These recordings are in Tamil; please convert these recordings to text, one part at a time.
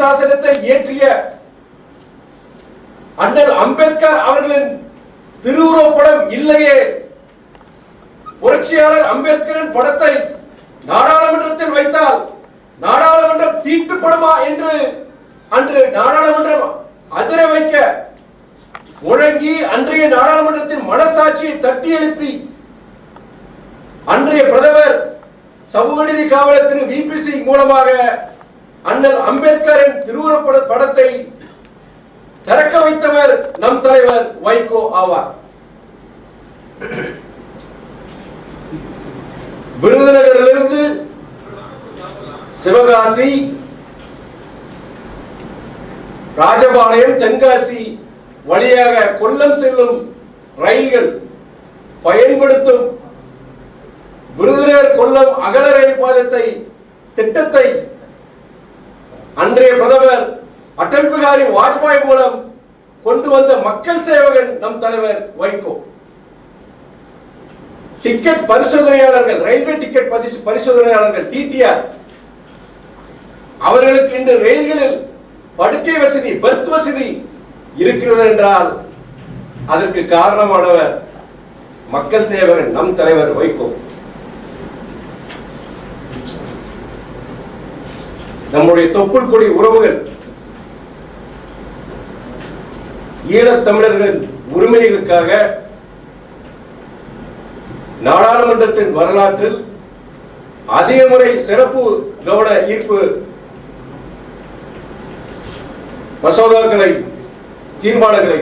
சாசனத்தை இயற்றிய அண்ணல் அம்பேத்கர் அவர்களின் திருவுருவப்படம் இல்லையே. புரட்சியாளர் அம்பேத்கரின் படத்தை நாடாளுமன்றத்தில் வைத்தால் நாடாளுமன்றம் தீட்டுப்படுமா என்று அன்று நாடாளுமன்றம் அதிர வைக்க முழங்கி அன்றைய நாடாளுமன்றத்தின் மனசாட்சியை தட்டி எழுப்பி அன்றைய பிரதமர் சமூக நீதி காவலர் திரு VP சிங் மூலமாக அண்ணல் அம்பேத்கரின் திருவுருவ படத்தை திறக்க வைத்தவர் நம் தலைவர் வைகோ ஆவார். விருதுநகரிலிருந்து சிவகாசி, ராஜபாளையம், தென்காசி வழியாக கொல்லம் செல்லும் ரயில்கள் பயன்படுத்தும் விருதுநகர் கொல்லம் அகல ரயில் பாதத்தை திட்டத்தை அன்றைய பிரதமர் அடல் பிகாரி வாஜ்பாய் மூலம் கொண்டு வந்த மக்கள் சேவகன் நம் தலைவர் வைகோ. டிக்கெட் பரிசோதனையாளர்கள், ரயில்வே டிக்கெட் பரிசோதனையாளர்கள் TTR அவர்களுக்கு இன்று ரயில்களில் படுக்கை வசதி, பெர்த் வசதி இருக்கிறது என்றால் அதற்கு காரணமானவர் மக்கள் சேவகன் நம் தலைவர் வைகோ. நம்முடைய தொப்புள் கொடி உறவுகள் ஈழத் தமிழர்களின் உரிமைகளுக்காக நாடாளுமன்றத்தின் வரலாற்றில் அதிக முறை சிறப்பு கவன ஈர்ப்பு மசோதாக்களை, தீர்மானங்களை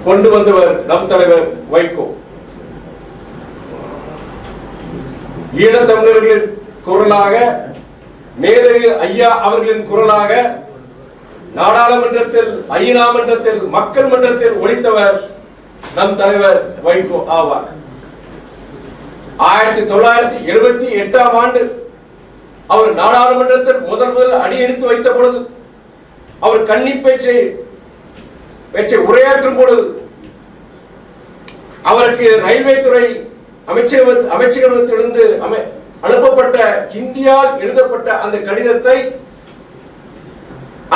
கொண்டு வந்தவர் நம் தலைவர் வைகோ. ஈழத் தமிழர்களின் குரலாக, மேதகு ஐயா அவர்களின் குரலாக நாடாளுமன்றத்தில், ஐநா மன்றத்தில், மக்கள் மன்றத்தில் ஒலித்தவர் நம் தலைவர் வைகோ ஆவார். 1978ஆம் ஆண்டு அவர் நாடாளுமன்றத்தில் முதல் அடியெடுத்து வைத்த பொழுது, அவர் கன்னி பேச்சை உரையாற்றும் பொழுது அவருக்கு ரயில்வே துறை அமைச்சகத்திலிருந்து அனுப்பப்பட்ட ஹிந்தியால் எழுதப்பட்ட அந்த கடிதத்தை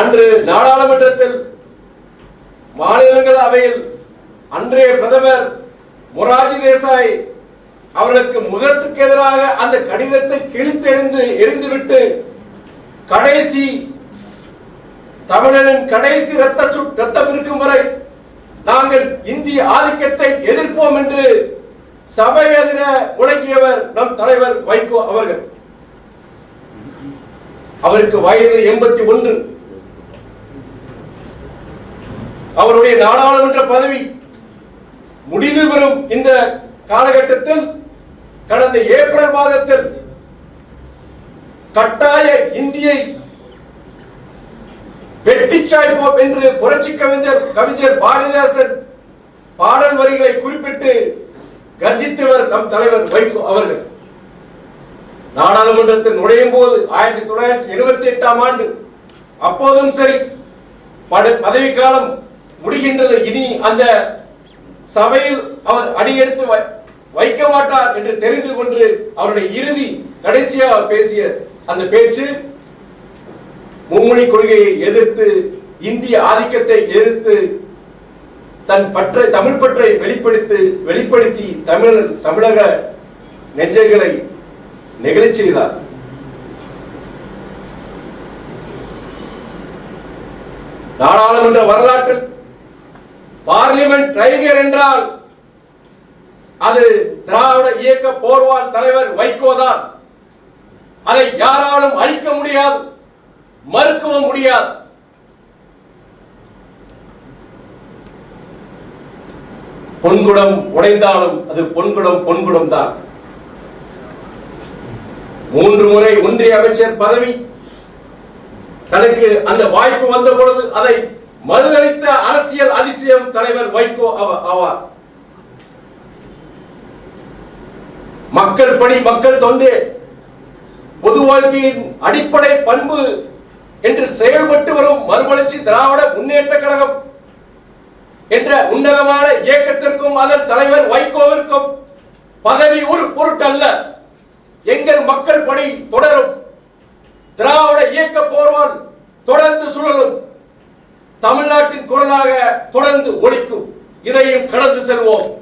அன்று நாடாளுமன்றத்தில் மாநிலங்களவையில் அன்றைய பிரதமர் மொரார்ஜி தேசாய் அவர்களுக்கு முகத்துக்கு எதிராக அந்த கடிதத்தை கிழித்தெறிந்து எரிந்துவிட்டு கடைசி தமிழனின் கடைசி ரத்தம் இருக்கும் வரை நாங்கள் இந்திய ஆதிக்கத்தை எதிர்ப்போம் என்று சபை எதிர முழங்கியவர் நம் தலைவர் வைகோ அவர்கள். அவருக்கு வயது 81. அவருடைய நாடாளுமன்ற பதவி முடிவு பெறும் இந்த காலகட்டத்தில் கடந்த ஏப்ரல் மாதத்தில் கட்டாய இந்தியை வெட்டிச்சாய்ப்போம் என்று புரட்சி கவிஞர் பாரதிதாசன் பாடல் வரிகளை குறிப்பிட்டு கர்ஜித்தவர் நம் தலைவர் வைகோ அவர்கள். நாடாளுமன்றத்தில் நுழையும் போது 1978ஆம் ஆண்டு அப்போதும் சரி, பதவி காலம் முடிகின்றது, இனி அந்த சபையில் அவர் அடியெடுத்து வைக்க மாட்டார் என்று தெரிந்து கொண்டு அவருடைய இறுதி கடைசியாக பேசிய அந்த பேச்சு மும்மொழி கொள்கையை எதிர்த்து, இந்திய ஆதிக்கத்தை எதிர்த்து, தன் தமிழ் பற்றை வெளிப்படுத்தி தமிழக நெஞ்சங்களை நெகிழச் செய்தார். நாடாளுமன்ற வரலாற்றில் பார்லிமெண்ட் டைகர் என்றால் அது திராவிட இயக்க போர்வால் தலைவர் வைகோதான். அதை யாராலும் அழிக்க முடியாது, மறுக்கவும் முடியாது. பொன்குடம் உடைந்தாலும் அது பொன்குடம் தான். 3 முறை ஒன்றிய அமைச்சர் பதவி தனக்கு அந்த வாய்ப்பு வந்த பொழுது அதை மறுதளித்த அரசியல் அதிசயம் தலைவர் வைகோ ஆவார். மக்கள் பணி, மக்கள் தொண்டே, பொது வாழ்க்கையின் அடிப்படை பண்பு என்று செயல்பட்டு வரும் மறுமலர்ச்சி திராவிட முன்னேற்ற கழகம் என்ற உன்னதமான இயக்கத்திற்கும் அதன் தலைவர் வைகோவிற்கும் பதவி ஒரு பொருட்டல்ல. எங்கள் மக்கள் பணி தொடரும். திராவிட இயக்க போர்வால் தொடர்ந்து சுழலும். தமிழ்நாட்டின் குரலாக தொடர்ந்து ஒலிக்கும். இதையும் கடந்து செல்வோம்.